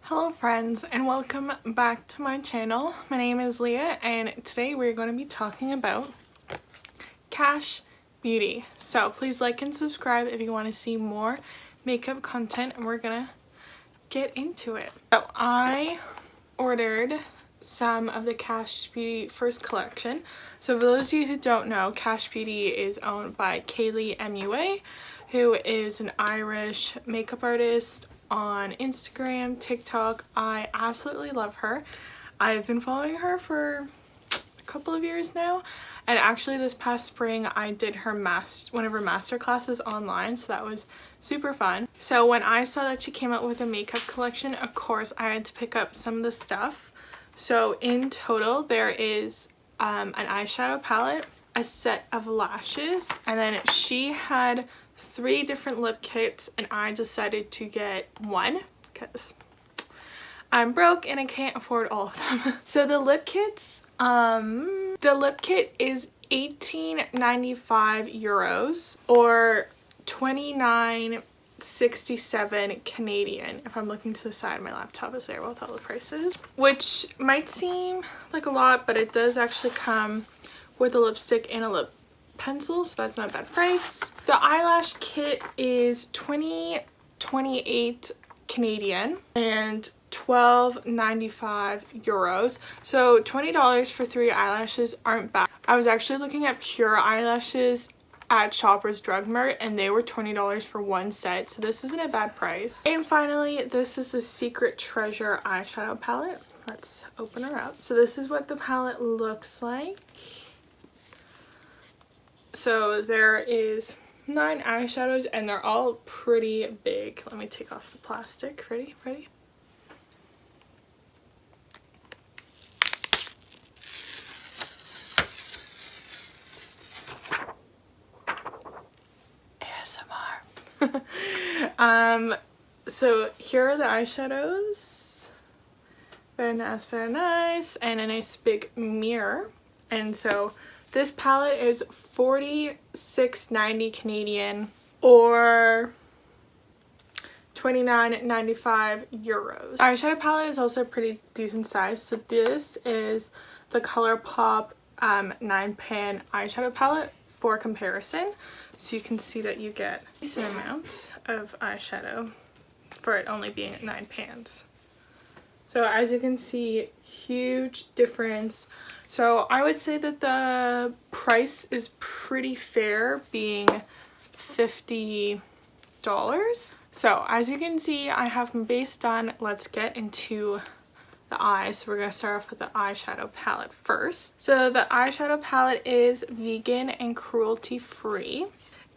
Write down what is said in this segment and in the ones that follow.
Hello friends and welcome back to my channel. My name is Leah and today we're going to be talking about KASH Beauty. So please like and subscribe if you want to see more makeup content and we're going to get into it. So I ordered some of the KASH Beauty first collection. So for those of you who don't know, KASH Beauty is owned by Kaylee MUA, who is an Irish makeup artist on Instagram, TikTok. I absolutely love her. I've been following her for a couple of years now, and actually this past spring I did her one of her master classes online, so that was super fun. So when I saw that she came out with a makeup collection, of course I had to pick up some of the stuff. So in total there is an eyeshadow palette, a set of lashes, and then she had 3 different lip kits and I decided to get one because I'm broke and I can't afford all of them. So the lip kits, the lip kit is €18.95 or $29.67 Canadian. If I'm looking to the side, my laptop is there with all the prices, which might seem like a lot, but it does actually come with a lipstick and a lip pencil, so that's not a bad price. The eyelash kit is $28 Canadian and €12.95. So $20 for 3 eyelashes aren't bad. I was actually looking at pure eyelashes at Shoppers Drug Mart and they were $20 for one set, so this isn't a bad price. And finally, this is the Secret Treasure eyeshadow palette. Let's open her up. So this is what the palette looks like. So there is 9 eyeshadows and they're all pretty big. Let me take off the plastic. Ready? ASMR. So here are the eyeshadows. Very nice, very nice. And a nice big mirror. And so this palette is $46.90 Canadian or €29.95. The eyeshadow palette is also pretty decent size. So this is the ColourPop 9-pan eyeshadow palette for comparison. So you can see that you get a decent amount of eyeshadow for it only being 9 pans. So as you can see, huge difference. So I would say that the price is pretty fair, being $50. So as you can see, I have my base done. Let's get into the eyes. So we're going to start off with the eyeshadow palette first. So the eyeshadow palette is vegan and cruelty free.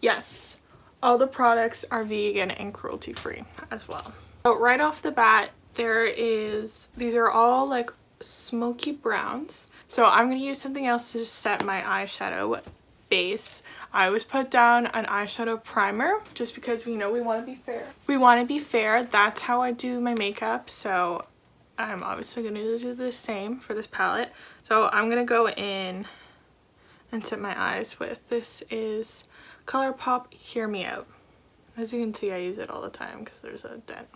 Yes, all the products are vegan and cruelty free as well. So right off the bat, these are all like smoky browns. So I'm going to use something else to set my eyeshadow base. I always put down an eyeshadow primer just because we know we want to be fair. We want to be fair. That's how I do my makeup. So I'm obviously going to do the same for this palette. So I'm going to go in and set my eyes with, this is ColourPop Hear Me Out. As you can see, I use it all the time because there's a dent.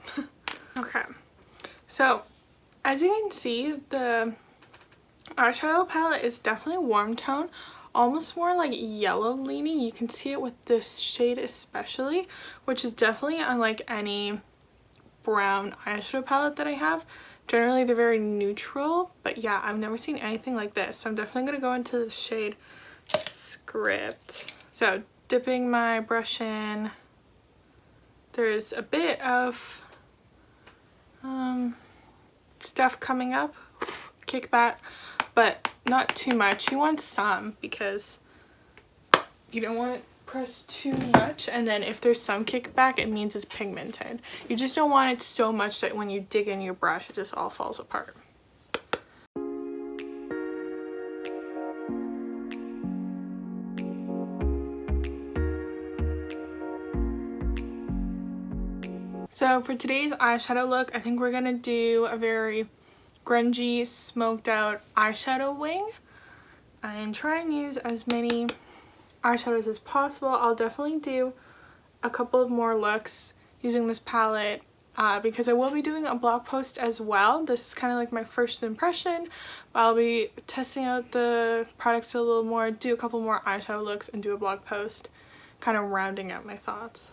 Okay. So as you can see, the eyeshadow palette is definitely warm tone, almost more like yellow leaning. You can see it with this shade especially, which is definitely unlike any brown eyeshadow palette that I have. Generally they're very neutral, but yeah, I've never seen anything like this. So I'm definitely going to go into the shade Script. So dipping my brush in, there's a bit of stuff coming up, kickback, but not too much. You want some because you don't want it pressed too much, and then if there's some kickback, it means it's pigmented. You just don't want it so much that when you dig in your brush, it just all falls apart. So for today's eyeshadow look, I think we're gonna do a very grungy, smoked out eyeshadow wing and try and use as many eyeshadows as possible. I'll definitely do a couple of more looks using this palette because I will be doing a blog post as well. This is kind of like my first impression. I'll be testing out the products a little more, do a couple more eyeshadow looks, and do a blog post, kind of rounding out my thoughts.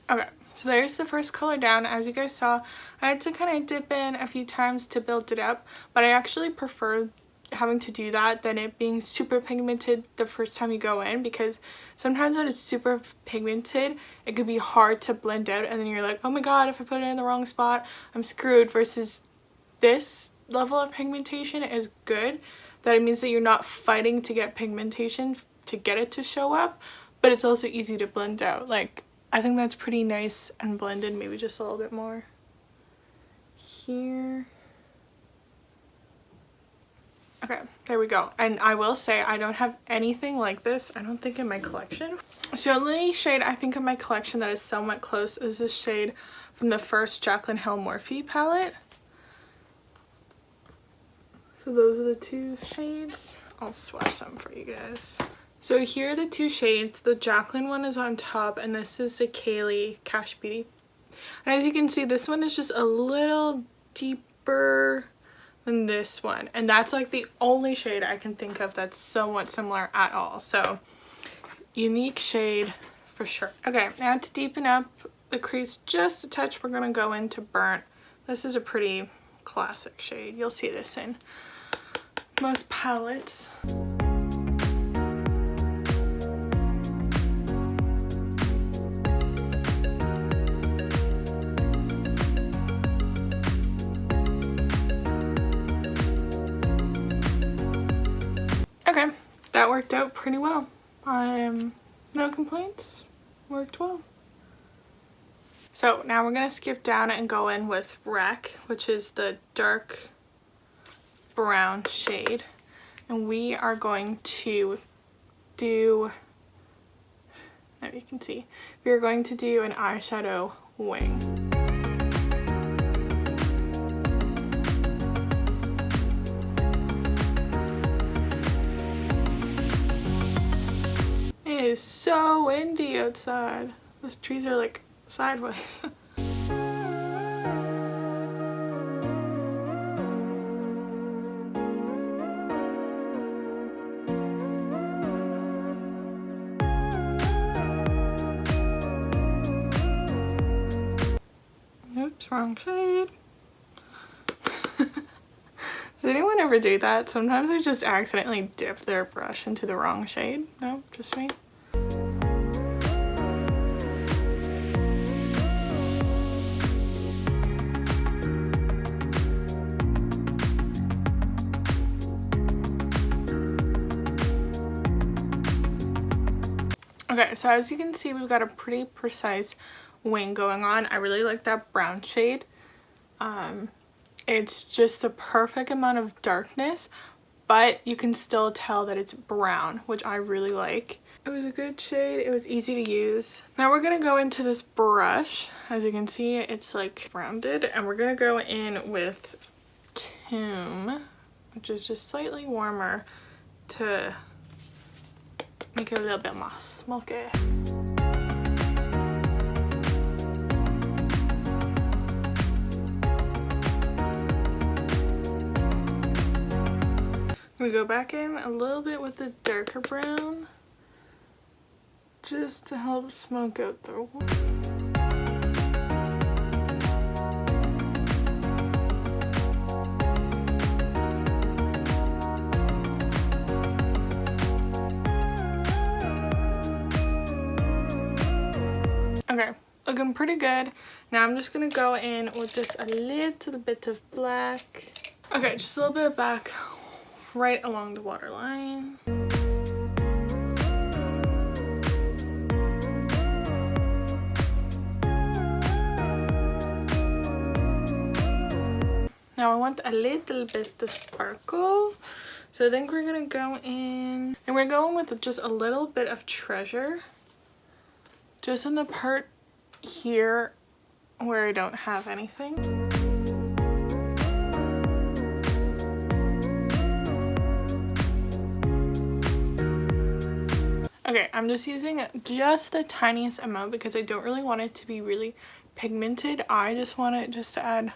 Okay, so there's the first color down. As you guys saw, I had to kind of dip in a few times to build it up, but I actually prefer having to do that than it being super pigmented the first time you go in, because sometimes when it's super pigmented it could be hard to blend out, and then you're like, oh my god, if I put it in the wrong spot I'm screwed. Versus this level of pigmentation is good, that it means that you're not fighting to get pigmentation to get it to show up, but it's also easy to blend out. Like, I think that's pretty nice and blended. Maybe just a little bit more here. Okay, there we go. And I will say I don't have anything like this, I don't think, in my collection. So the only shade I think in my collection that is somewhat close is this shade from the first Jaclyn Hill Morphe palette. So those are the two shades. I'll swatch some for you guys. So here are the two shades. The Jaclyn one is on top, and this is the Kaylee KASH Beauty. And as you can see, this one is just a little deeper than this one. And that's like the only shade I can think of that's somewhat similar at all. So unique shade for sure. Okay, now to deepen up the crease just a touch, we're going to go into Burnt. This is a pretty classic shade. You'll see this in most palettes. Okay, that worked out pretty well. No complaints, worked well. So now we're gonna skip down and go in with Wreck, which is the dark brown shade. And we are going to do, now you can see, we are going to do an eyeshadow wing. It is so windy outside. Those trees are like sideways. Oops, wrong shade. Does anyone ever do that? Sometimes they just accidentally dip their brush into the wrong shade. No, just me. Okay, so as you can see, we've got a pretty precise wing going on. I really like that brown shade. It's just the perfect amount of darkness, but you can still tell that it's brown, which I really like. It was a good shade. It was easy to use. Now we're gonna go into this brush. As you can see, it's like rounded, and we're gonna go in with Tomb, which is just slightly warmer to make it a little bit more smoky. I'm gonna go back in a little bit with the darker brown just to help smoke out the wood. Okay, looking pretty good. Now I'm just gonna go in with just a little bit of black. Okay, just a little bit of black right along the waterline. Now I want a little bit to sparkle, so I think we're gonna go in, and we're going with just a little bit of Treasure, just in the part here where I don't have anything. Okay, I'm just using just the tiniest amount because I don't really want it to be really pigmented. I just want it just to add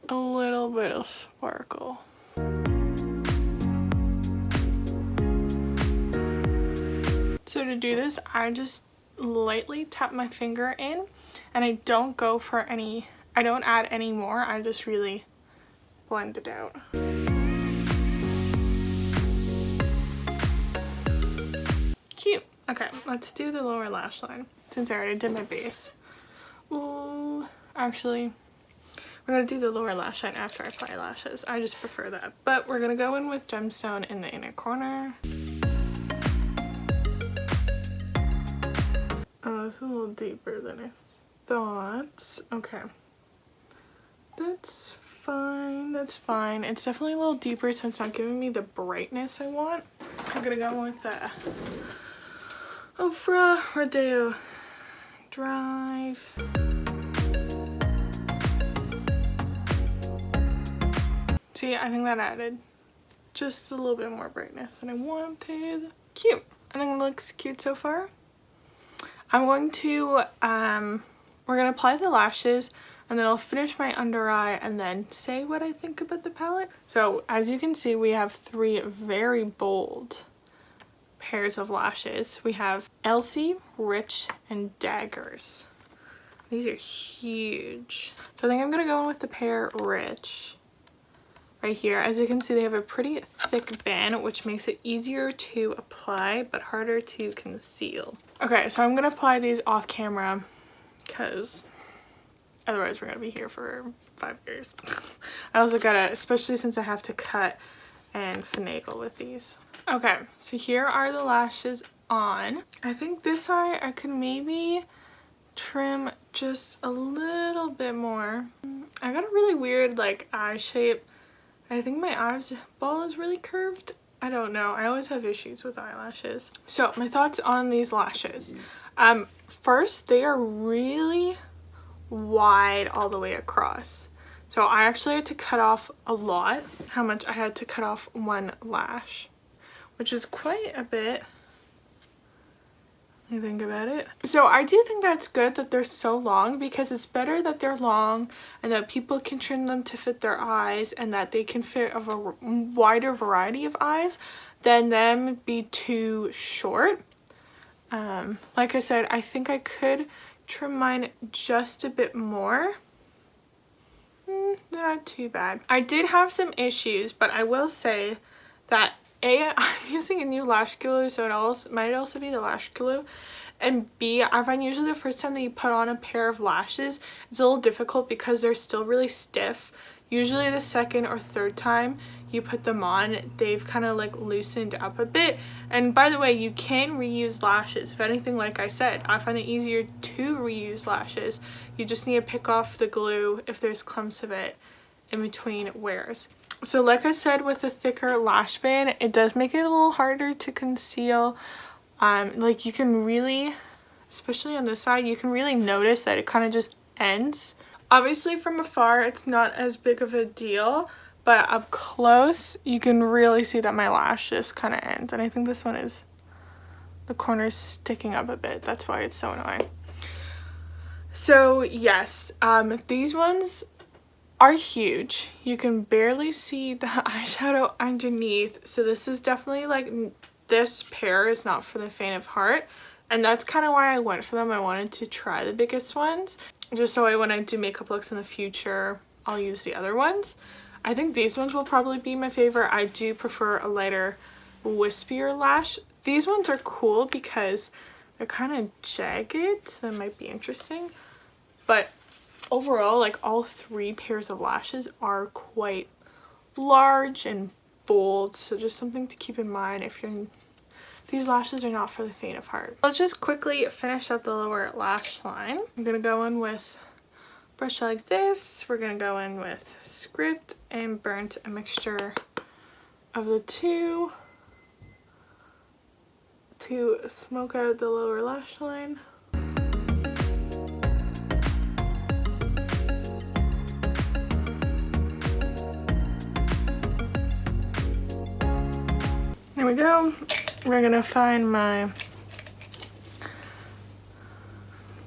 a little bit of sparkle. So to do this, I just lightly tap my finger in, and I don't go for any, I don't add any more, I just really blend it out. Cute. Okay, let's do the lower lash line since I already did my base. Ooh, actually, we're gonna do the lower lash line after I apply lashes. I just prefer that. But we're gonna go in with gemstone in the inner corner. Oh, it's a little deeper than I thought. Okay. That's fine. That's fine. It's definitely a little deeper, so it's not giving me the brightness I want. I'm gonna go with Ofra Rodeo Drive. See, I think that added just a little bit more brightness than I wanted. Cute. I think it looks cute so far. I'm going to, we're gonna apply the lashes, and then I'll finish my under eye and then say what I think about the palette. So as you can see, we have three very bold pairs of lashes. We have Elsie, Rich, and Daggers. These are huge. So I think I'm gonna go in with the pair Rich right here. As you can see, they have a pretty thick band, which makes it easier to apply but harder to conceal. Okay, so I'm gonna apply these off camera because otherwise we're gonna be here for 5 years. I also gotta, especially since I have to cut and finagle with these. Okay, so here are the lashes on. I think this eye I could maybe trim just a little bit more. I got a really weird like eye shape. I think my eyeball is really curved. I don't know. I always have issues with eyelashes. So my thoughts on these lashes. First, they are really wide all the way across. So I actually had to cut off a lot. How much? I had to cut off one lash, which is quite a bit. You think about it. So I do think that's good that they're so long, because it's better that they're long and that people can trim them to fit their eyes and that they can fit a wider variety of eyes than them be too short. Like I said, I think I could trim mine just a bit more. Not too bad. I did have some issues, but I will say that A, I'm using a new lash glue, so it might also be the lash glue, and B, I find usually the first time that you put on a pair of lashes, it's a little difficult because they're still really stiff. Usually the second or third time you put them on, they've kind of like loosened up a bit. And by the way, you can reuse lashes. If anything, like I said, I find it easier to reuse lashes. You just need to pick off the glue if there's clumps of it in between wears. So like I said, with a thicker lash band, it does make it a little harder to conceal. Like you can really, especially on this side, you can really notice that it kind of just ends. Obviously from afar, it's not as big of a deal, but up close, you can really see that my lash just kind of ends. And I think this one is, the corner's sticking up a bit. That's why it's so annoying. So yes, these ones are huge. You can barely see the eyeshadow underneath, so this is definitely like, this pair is not for the faint of heart, and that's kind of why I went for them. I wanted to try the biggest ones just so when I do makeup looks in the future, I'll use the other ones. I think these ones will probably be my favorite. I do prefer a lighter, wispier lash. These ones are cool because they're kind of jagged, so that might be interesting, but overall, like all three pairs of lashes are quite large and bold, so just something to keep in mind if you're, these lashes are not for the faint of heart. Let's just quickly finish up the lower lash line. I'm gonna go in with brush like this. We're gonna go in with Script and Burnt, a mixture of the two to smoke out the lower lash line. we go. We're gonna find my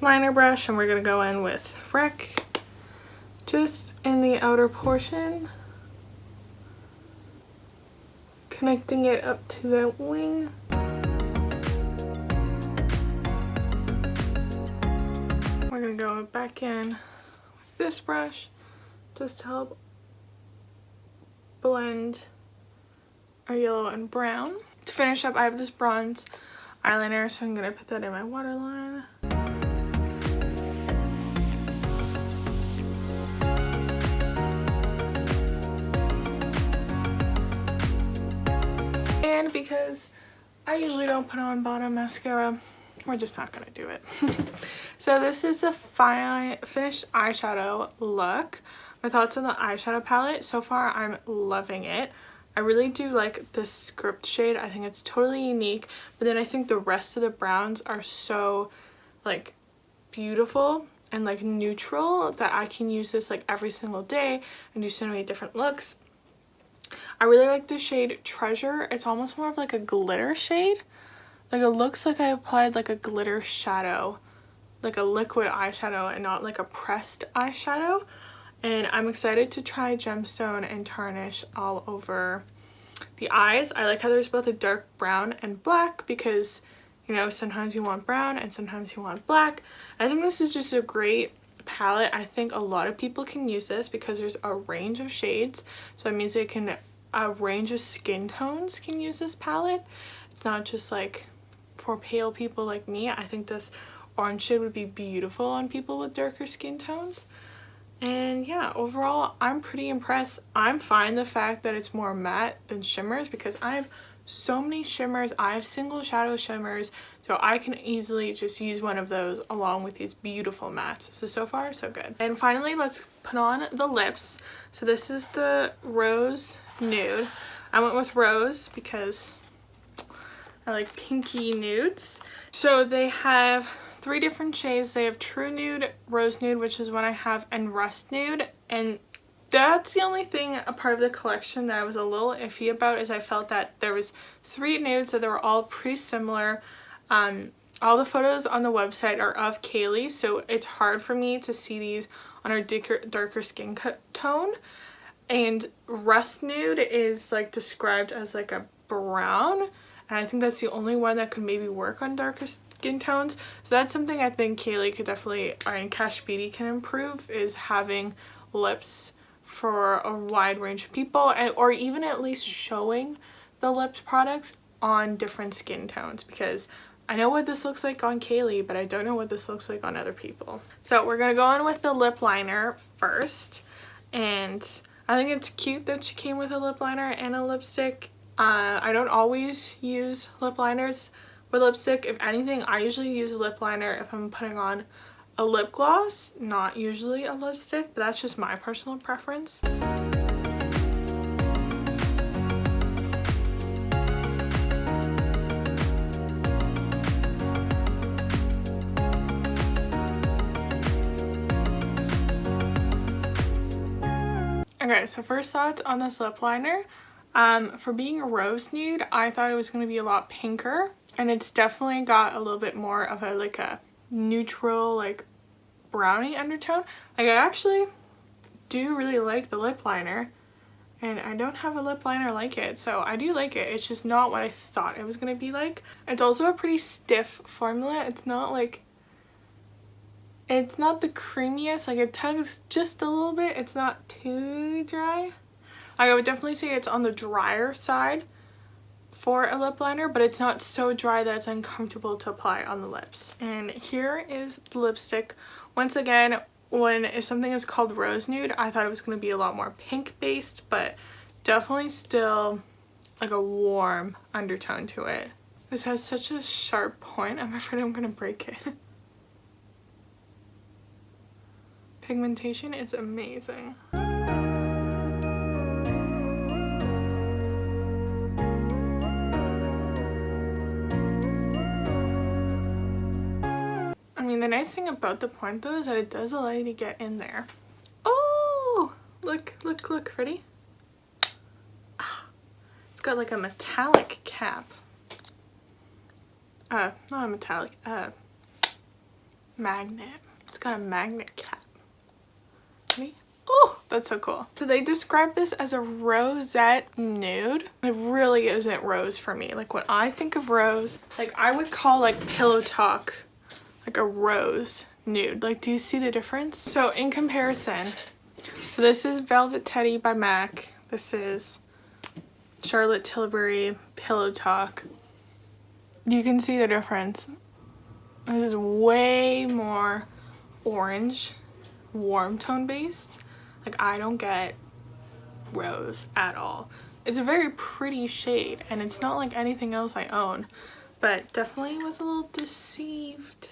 liner brush and we're gonna go in with Rec just in the outer portion, connecting it up to the wing. We're gonna go back in with this brush just to help blend our yellow and brown. To finish up, I have this bronze eyeliner, so I'm gonna put that in my waterline. And because I usually don't put on bottom mascara, we're just not gonna do it. So this is the finished eyeshadow look. My thoughts on the eyeshadow palette. So far, I'm loving it. I really do like this script shade. I think it's totally unique, but then I think the rest of the browns are so like beautiful and like neutral that I can use this like every single day and do so many different looks. I really like the shade Treasure. It's almost more of like a glitter shade. Like it looks like I applied like a glitter shadow, like a liquid eyeshadow and not like a pressed eyeshadow. And I'm excited to try gemstone and tarnish all over the eyes. I like how there's both a dark brown and black because, you know, sometimes you want brown and sometimes you want black. I think this is just a great palette. I think a lot of people can use this because there's a range of shades. So it means a range of skin tones can use this palette. It's not just like for pale people like me. I think this orange shade would be beautiful on people with darker skin tones. And yeah, overall, I'm pretty impressed. I'm fine the fact that it's more matte than shimmers because I have so many shimmers. I have single shadow shimmers, so I can easily just use one of those along with these beautiful mattes. So far, so good. And finally, let's put on the lips. So this is the Rose Nude. I went with Rose because I like pinky nudes. So they have 3 different shades. They have True Nude, Rose Nude, which is what I have, and Rust Nude. And that's the only thing, a part of the collection that I was a little iffy about, is I felt that there was 3 nudes that they were all pretty similar. All the photos on the website are of Kaylee, so it's hard for me to see these on her darker skin tone. And Rust Nude is like described as like a brown, and I think that's the only one that could maybe work on darker skin tones. So that's something I think Kaylee could definitely, or KASH Beauty can improve, is having lips for a wide range of people, and or even at least showing the lips products on different skin tones, because I know what this looks like on Kaylee, but I don't know what this looks like on other people. So we're gonna go on with the lip liner first, and I think it's cute that she came with a lip liner and a lipstick. I don't always use lip liners with lipstick. If anything, I usually use a lip liner if I'm putting on a lip gloss, not usually a lipstick, but that's just my personal preference. Okay, so first thoughts on this lip liner. For being a rose nude, I thought it was going to be a lot pinker, and it's definitely got a little bit more of a like a neutral like brownie undertone. Like, I actually do really like the lip liner, and I don't have a lip liner like it, so I do like it. It's just not what I thought it was going to be like. It's also a pretty stiff formula. It's not like, it's not the creamiest, like it tugs just a little bit. It's not too dry. I would definitely say it's on the drier side for a lip liner, but it's not so dry that it's uncomfortable to apply on the lips. And here is the lipstick. Once again, if something is called Rose Nude, I thought it was going to be a lot more pink based, but definitely still like a warm undertone to it. This has such a sharp point, I'm afraid I'm going to break it. Pigmentation is amazing. I mean, the nice thing about the point though is that it does allow you to get in there. Oh, look, look, look, ready? It's got like a metallic cap. Not a metallic, magnet. It's got a magnet cap. See? Oh, that's so cool. So they describe this as a rosette nude. It really isn't rose for me. Like when I think of rose, like I would call like Pillow Talk like a rose nude. Like, do you see the difference? So in comparison, so this is Velvet Teddy by MAC. This is Charlotte Tilbury Pillow Talk. You can see the difference. This is way more orange, warm tone based. Like I don't get rose at all. It's a very pretty shade and it's not like anything else I own, but definitely was a little deceived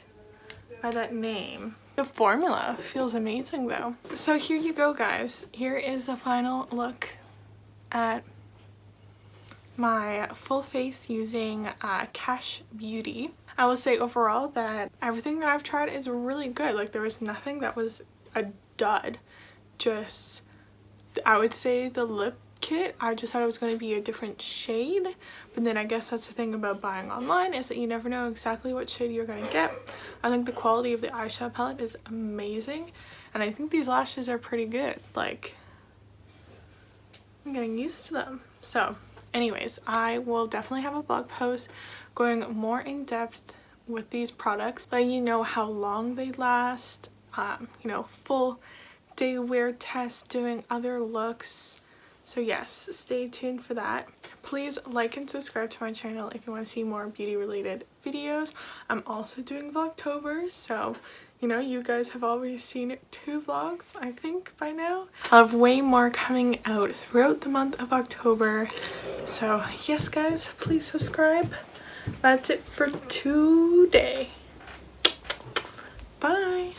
by that name. The formula feels amazing though. So here you go guys. Here is the final look at my full face using KASH Beauty. I will say overall that everything that I've tried is really good. Like there was nothing that was a dud. Just, I would say the lip kit, I just thought it was going to be a different shade, but then I guess that's the thing about buying online, is that you never know exactly what shade you're going to get. I think the quality of the eyeshadow palette is amazing, and I think these lashes are pretty good. Like, I'm getting used to them. So anyways, I will definitely have a blog post going more in depth with these products, letting you know how long they last, you know, full day wear test, doing other looks. So yes, stay tuned for that. Please like and subscribe to my channel if you want to see more beauty related videos. I'm also doing Vlogtober, so you know, you guys have already seen 2 vlogs, I think, by now. I'll have way more coming out throughout the month of October. So yes guys, please subscribe. That's it for today. Bye.